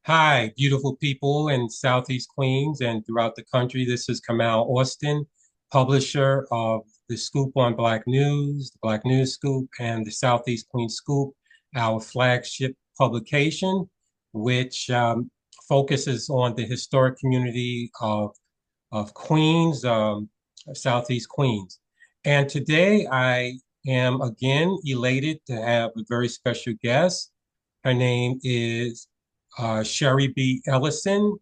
Hi, beautiful people in Southeast Queens and throughout the country. This is Kamal Austin, publisher of the Scoop on Black News, the Black News Scoop, and the Southeast Queens Scoop, our flagship publication, which focuses on the historic community of Queens, Southeast Queens. And today I am again elated to have a very special guest. Her name is Sherie B. Ellison,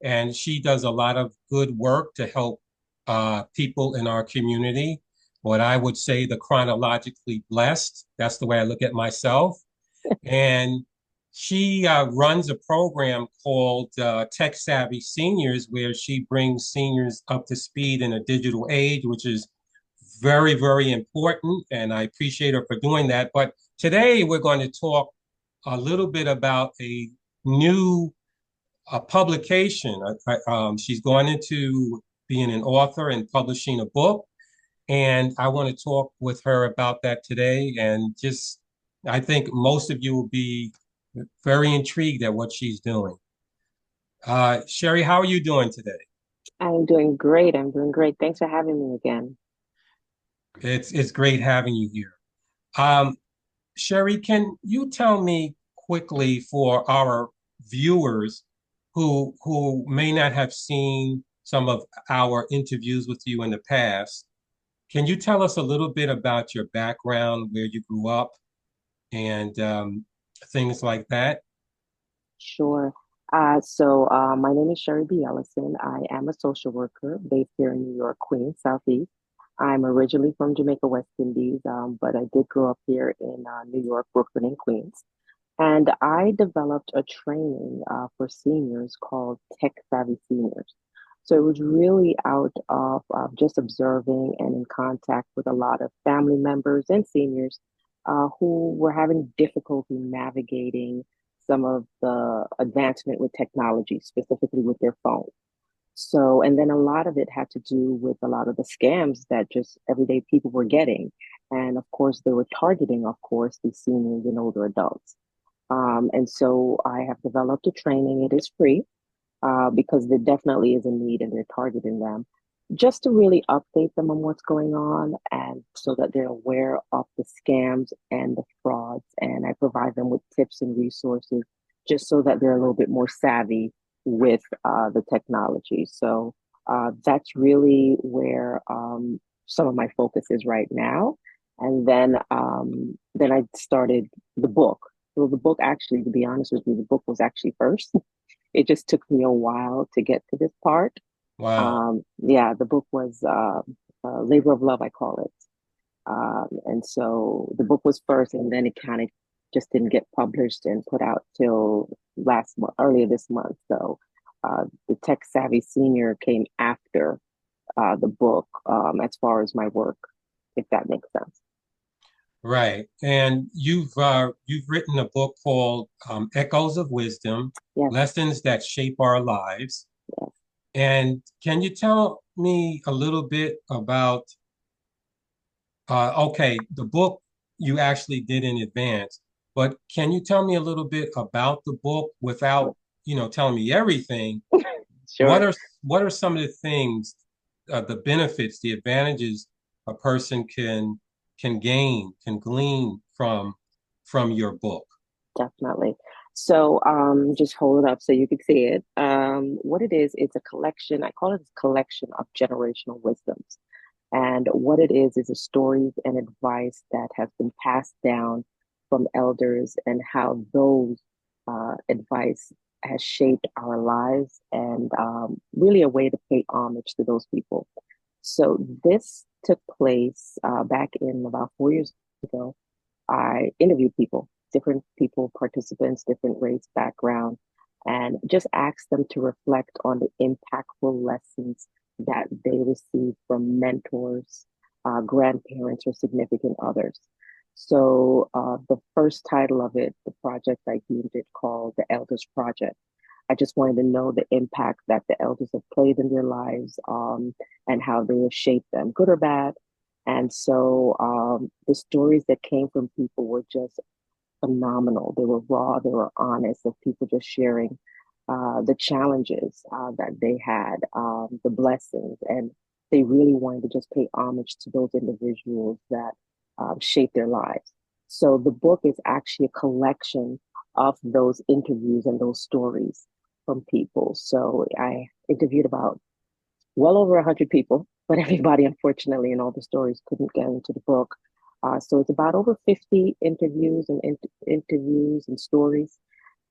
and she does a lot of good work to help people in our community. What I would say the chronologically blessed. That's the way I look at myself. And she runs a program called Tech Savvy Seniors, where she brings seniors up to speed in a digital age, which is very, very important. And I appreciate her for doing that. But today we're going to talk a little bit about a new publication. She's going into being an author and publishing a book. And I want to talk with her about that today. And just, I think most of you will be very intrigued at what she's doing. Sherie, how are you doing today? I'm doing great. I'm doing great. Thanks for having me again. It's great having you here. Um, Sherie, can you tell me quickly for our viewers who may not have seen some of our interviews with you in the past, can you tell us a little bit about your background, where you grew up, and things like that? Sure. My name is Sherie B. Ellison. I am a social worker based here in New York, Queens, Southeast. I'm originally from Jamaica, West Indies, but I did grow up here in New York, Brooklyn, and Queens. And I developed a training for seniors called Tech Savvy Seniors. So it was really out of just observing and in contact with a lot of family members and seniors who were having difficulty navigating some of the advancement with technology, specifically with their phone. So, and then a lot of it had to do with a lot of the scams that just everyday people were getting. And of course, they were targeting, of course, the seniors and older adults. And so I have developed a training. It is free because there definitely is a need and they're targeting them just to really update them on what's going on and so that they're aware of the scams and the frauds. And I provide them with tips and resources just so that they're a little bit more savvy with the technology. So that's really where some of my focus is right now. And then I started the book. So the book actually, to be honest with you, the book was actually first. It just took me a while to get to this part. Wow. Yeah, the book was labor of love, I call it. And so the book was first, and then it kind of just didn't get published and put out till last month, earlier this month. So the Tech Savvy Senior came after the book as far as my work, if that makes sense. Right. And you've written a book called Echoes of Wisdom: Yes, Lessons That Shape Our Lives. yes. And can you tell me a little bit about, okay, the book you actually did in advance, but can you tell me a little bit about the book without, telling me everything? What Sure. are what are some of the things, the benefits, the advantages a person can gain, can glean from your book? Definitely. So just hold it up so you can see it. What it is, it's a collection. I call it a collection of generational wisdoms. And what it is a stories and advice that has been passed down from elders and how those advice has shaped our lives and really a way to pay homage to those people. So this took place back in about 4 years ago. I interviewed people, different people, participants, different race, background, and just asked them to reflect on the impactful lessons that they received from mentors, grandparents, or significant others. So the first title of it, the project I deemed it called the Elders Project. I just wanted to know the impact that the elders have played in their lives and how they have shaped them, good or bad. And so the stories that came from people were just phenomenal. They were raw, they were honest, of people just sharing. the challenges that they had, the blessings, and they really wanted to just pay homage to those individuals that shaped their lives. So the book is actually a collection of those interviews and those stories from people. So I interviewed about well over 100 people, but everybody, unfortunately, in all the stories couldn't get into the book. So it's about over 50 interviews and interviews and stories.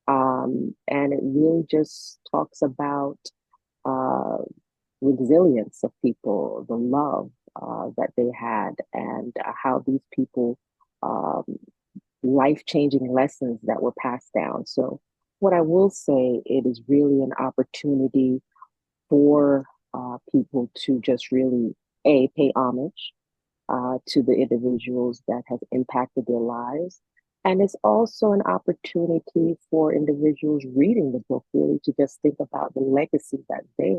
And it really just talks about uh, resilience of people, the love that they had, and how these people, um, life-changing lessons that were passed down. So what I will say, it is really an opportunity for people to just really pay homage to the individuals that have impacted their lives. And it's also an opportunity for individuals reading the book really to just think about the legacy that they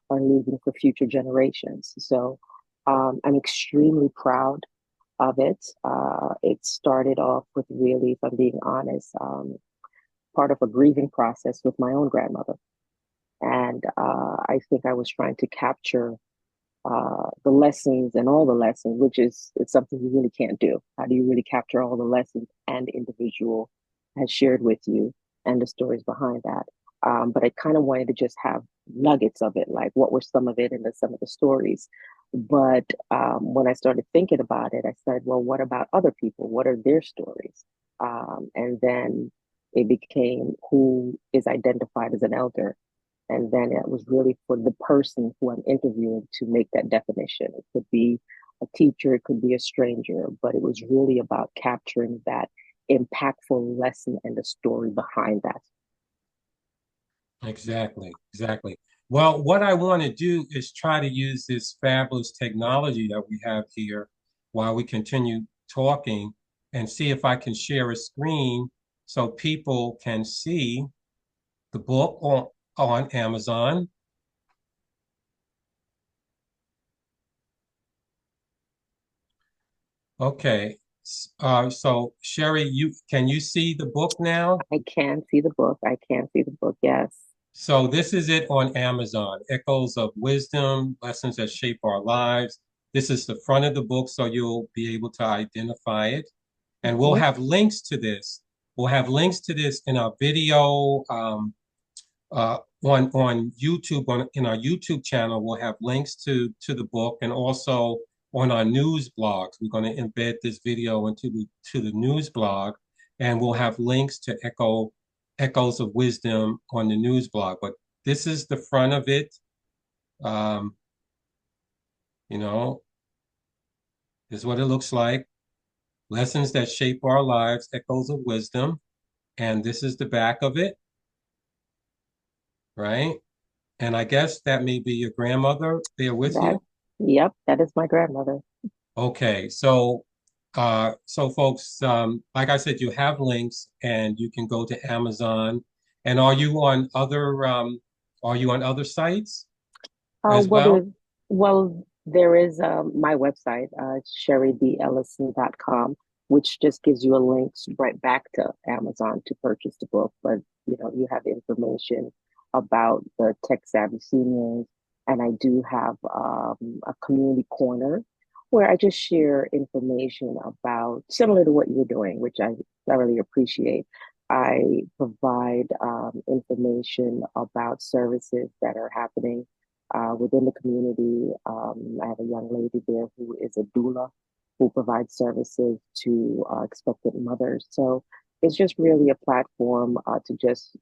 are leaving for future generations. So I'm extremely proud of it. It started off with really, if I'm being honest, part of a grieving process with my own grandmother. And I think I was trying to capture the lessons and all the lessons, which is it's something you really can't do. How do you really capture all the lessons and the individual has shared with you and the stories behind that? But I kind of wanted to just have nuggets of it, like what were some of it and some of the stories. But when I started thinking about it, I said, well, what about other people? What are their stories? And then it became who is identified as an elder, and then it was really for the person who I'm interviewing to make that definition. It could be a teacher, it could be a stranger, but it was really about capturing that impactful lesson and the story behind that. Exactly, exactly. Well, what I want to do is try to use this fabulous technology that we have here while we continue talking and see if I can share a screen so people can see the book on Amazon. Okay. So Sherie, you can you see the book now? I can see the book. I can see the book. Yes. So this is it on Amazon. Echoes of Wisdom, Lessons That Shape Our Lives. This is the front of the book, so you'll be able to identify it. And we'll Mhm. have links to this. We'll have links to this in our video on YouTube. In our YouTube channel, we'll have links to the book, and also on our news blogs. We're going to embed this video into the news blog, and we'll have links to Echoes of Wisdom on the news blog. But this is the front of it. Um, you know, this is what it looks like. Lessons that shape our lives, Echoes of Wisdom. And this is the back of it, right? And I guess that may be your grandmother there with That, you. yep, that is my grandmother. Okay, so folks, like I said, you have links and you can go to Amazon. And are you on other sites Uh, as well, well? there, there is my website, sherrybellison.com, which just gives you a link right back to Amazon to purchase the book. But you have information about the tech savvy seniors, and I do have a community corner where I just share information about similar to what you're doing, which I thoroughly appreciate. I provide information about services that are happening within the community. I have a young lady there who is a doula who provides services to expectant mothers. So it's just really a platform to just,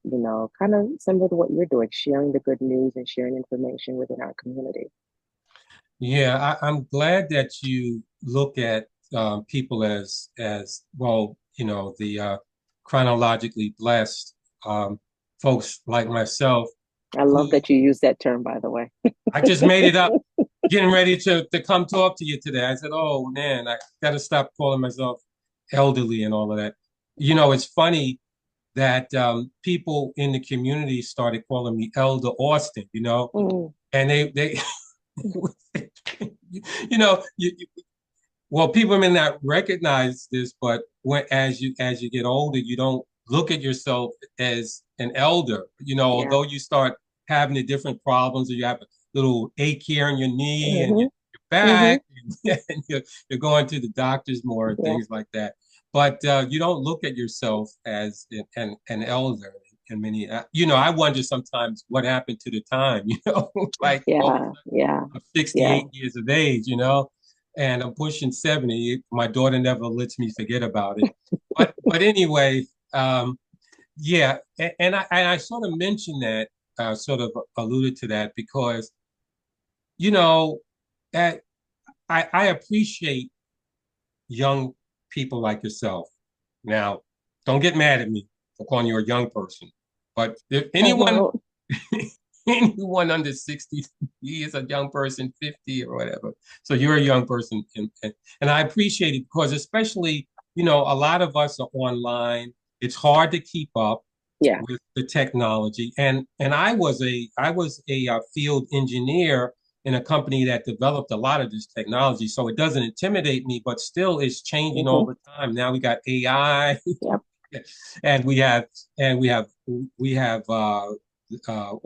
kind of similar to what you're doing, sharing the good news and sharing information within our community. Yeah, I'm glad that you look at people as well, the chronologically blessed folks like myself I love who that you use that term, by the way. I just made it up, getting ready to come talk to you today. I said, "Oh man, I got to stop calling myself elderly and all of that." It's funny that people in the community started calling me Elder Austin. Mm, And they you know, well, people may not recognize this, but as you get older, you don't look at yourself as an elder. Yeah. Although you start having the different problems, or you have a little ache here in your knee and Mm-hmm. your Mm-hmm. back, and you're going to the doctors more and Yeah. things like that. But you don't look at yourself as an elder. And many, I wonder sometimes what happened to the time, like all of a Yeah. sudden Yeah. I'm Yeah. 68 years of age, and I'm pushing 70. My daughter never lets me forget about it. But anyway, yeah, and I sort of mentioned that, sort of alluded to that because, you know, at, I appreciate young people like yourself. Now, don't get mad at me for calling you a young person, but if I anyone won't. anyone under 60, he is a young person, 50 or whatever. So you're a young person. And I appreciate it because especially, a lot of us are online. It's hard to keep up Yeah. with the technology. And I was a field engineer in a company that developed a lot of this technology. So it doesn't intimidate me, but still it's changing all Mm-hmm. the time. Now we got AI Yep. and we have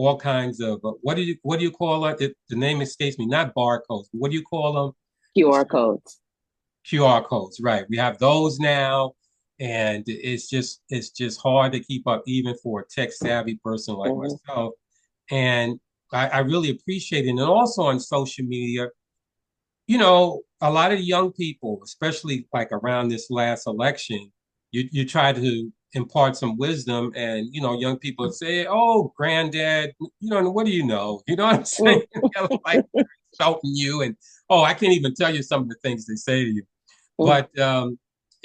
all kinds of what do you call it? The name escapes me. Not barcodes, but what do you call them? QR codes. QR codes, right? We have those now, and it's just hard to keep up, even for a tech savvy person like Mm-hmm. myself. And I really appreciate it. And also on social media, a lot of young people, especially like around this last election, you try to impart some wisdom, and young people say, "Oh, granddad, what do you know?" You know what I'm saying? Mm-hmm. Like insulting you, and I can't even tell you some of the things they say to you. But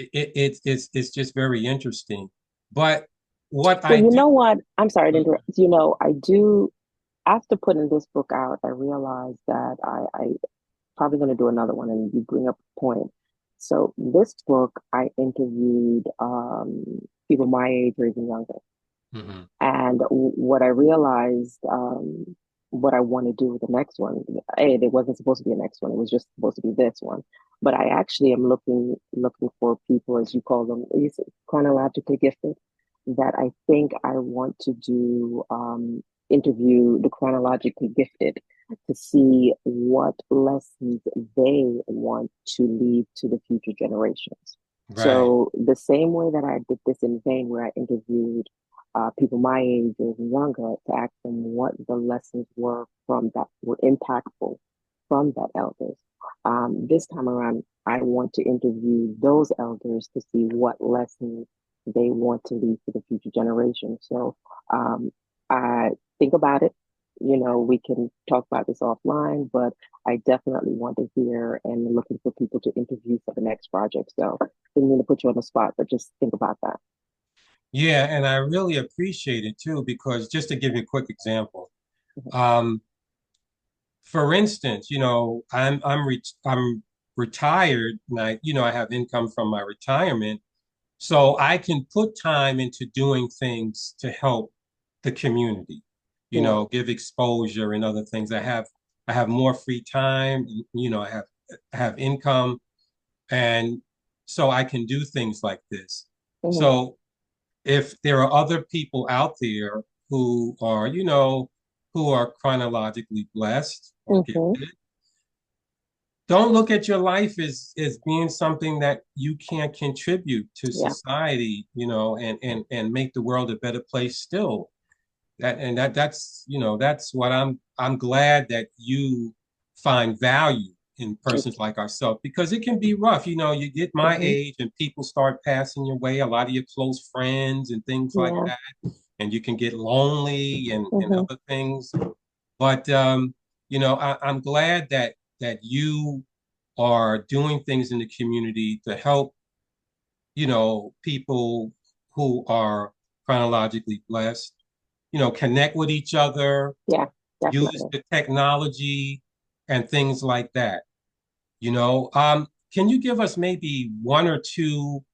it's just very interesting. But what Well, I you do, know what? I'm sorry to interrupt. I do, after putting this book out, I realized that I probably going to do another one, and you bring up a point. So this book, I interviewed people my age or even younger. Mhm. And what I realized, what I want to do with the next one, there wasn't supposed to be a next one. It was just supposed to be this one. But I actually am looking for people, as you call them, is it chronologically gifted, that I think I want to do interview the chronologically gifted to see what lessons they want to leave to the future generations. Right, So the same way that I did this in vain, where I interviewed people my age or even younger, to ask them what the lessons were from that were impactful from that elders. This time around, I want to interview those elders to see what lessons they want to leave to the future generation. So I think about it. We can talk about this offline, but I definitely want to hear and looking for people to interview for the next project. So didn't mean to put you on the spot, but just think about that. yeah, and I really appreciate it too, because just to give you a quick example, um, for instance, I'm retired, and I have income from my retirement, so I can put time into doing things to help the community, Yeah. give exposure and other things. I have more free time, I have income, and so I can do things like this. Hmm. So if there are other people out there who are chronologically blessed or Hmm. gifted, don't look at your life as being something that you can't contribute to Yeah. society, and make the world a better place still. That's what I'm glad that you find value in persons like ourselves, because it can be rough. You get my Hmm. age and people start passing your way, a lot of your close friends and things like Yeah. that, and you can get lonely and Hmm. other things. But I'm glad that you are doing things in the community to help, people who are chronologically blessed, connect with each other, Yeah. use Definitely. the technology and things like that. Can you give us maybe one or two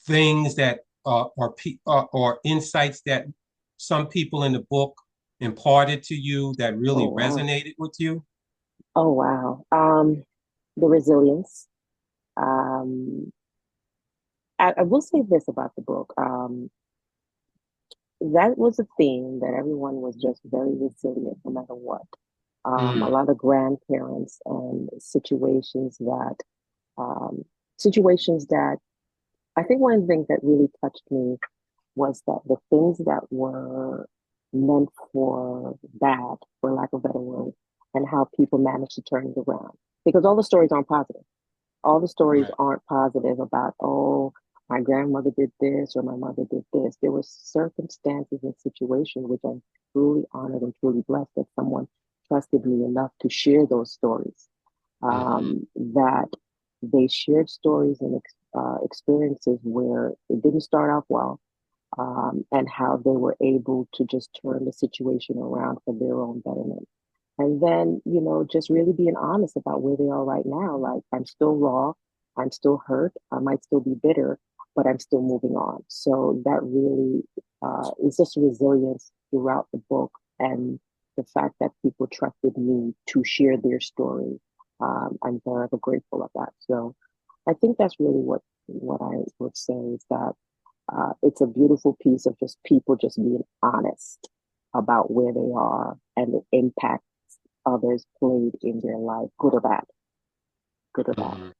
things that or insights that some people in the book imparted to you that Oh really wow. resonated with you? Oh wow. The resilience. Um, I will say this about the book. That was a theme that everyone was just very resilient no matter what. A Mm, lot of grandparents and um, situations that I think one of the things that really touched me was that the things that were meant for bad, for lack of a better word, and how people managed to turn it around. Because all the stories aren't positive. All the stories right. aren't positive about, oh, my grandmother did this or my mother did this. There were circumstances and situations which I'm truly honored and truly blessed that someone trusted me enough to share those stories. Hmm. That they shared stories and experiences where it didn't start off well, and how they were able to just turn the situation around for their own betterment. And then, just really being honest about where they are right now. Like, I'm still raw, I'm still hurt, I might still be bitter, but I'm still moving on. So that really is just resilience throughout the book. And the fact that people trusted me to share their story, I'm forever grateful of that. So I think that's really what I would say is that it's a beautiful piece of just people just being honest about where they are and the impact others played in their life, good or bad, good or bad. Hmm.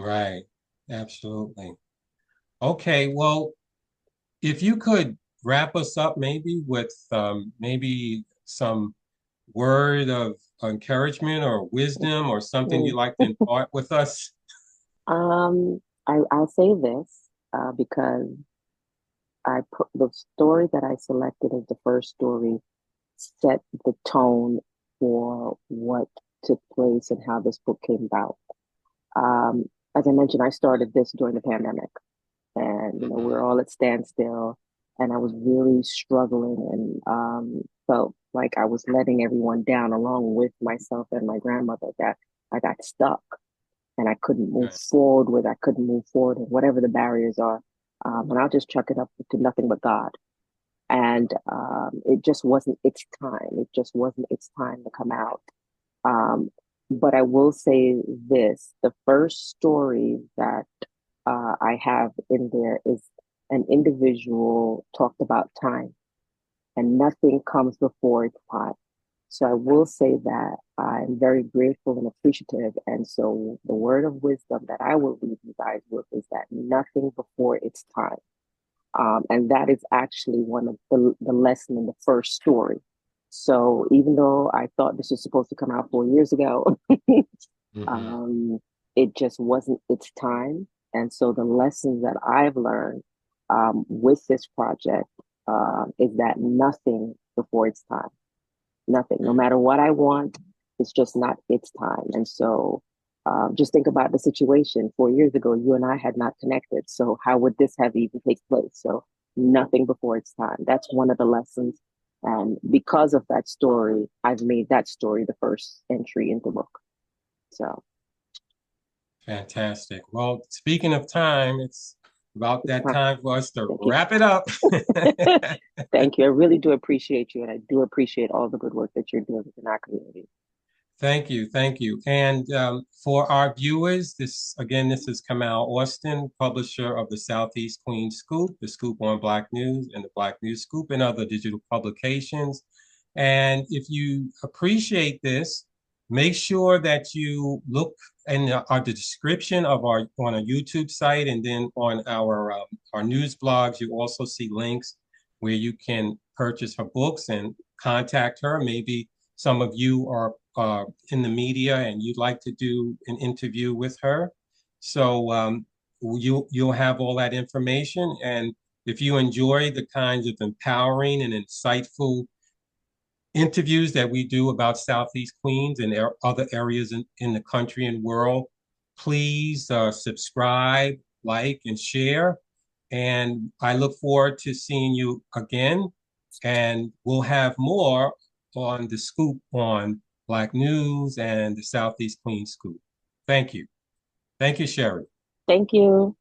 Right. Absolutely. Okay. Well, if you could wrap us up maybe with maybe some word of encouragement or wisdom or something you'd Mm. like to impart with us. I'll say this because I put the story that I selected as the first story set the tone for what took place and how this book came about. As I mentioned, I started this during the pandemic, and we're Hmm. all at standstill, and I was really struggling and felt like I was letting everyone down, along with myself and my grandmother. That I got stuck and I couldn't move Right. forward with. I couldn't move forward, and whatever the barriers are, and I'll just chuck it up to nothing but God. And it just wasn't its time. It just wasn't its time to come out. Um, but I will say this: the first story that I have in there is an individual talked about time, and nothing comes before its time. So I will say that I'm very grateful and appreciative. And so the word of wisdom that I will leave you guys with is that nothing before its time. And that is actually one of the lesson in the first story. So even though I thought this was supposed to come out 4 years ago, Hmm. um, it just wasn't its time. And so the lessons that I've learned with this project is that nothing before its time, nothing, no matter what I want, it's just not its time. And so just think about the situation 4 years ago, you and I had not connected. So how would this have even take place? So nothing before its time. That's one of the lessons. And because of that story, I've made that story the first entry in the book. So Fantastic. Well, speaking of time, it's about it's that time. time for us to Thank you. wrap it up. Thank you. I really do appreciate you. And I do appreciate all the good work that you're doing in our community. Thank you, thank you. And for our viewers, this is Kamal Austin, publisher of the Southeast Queens Scoop, the Scoop on Black News, and the Black News Scoop, and other digital publications. And if you appreciate this, make sure that you look in the description of our on a YouTube site, and then on our news blogs. You also see links where you can purchase her books and contact her. Maybe some of you are in the media and you'd like to do an interview with her. So you'll have all that information. And if you enjoy the kinds of empowering and insightful interviews that we do about Southeast Queens and other areas in the country and world, please subscribe, like, and share. And I look forward to seeing you again. And we'll have more on the scoop on Black News and the Southeast Queens Scoop. Thank you. Thank you, Sherie. Thank you.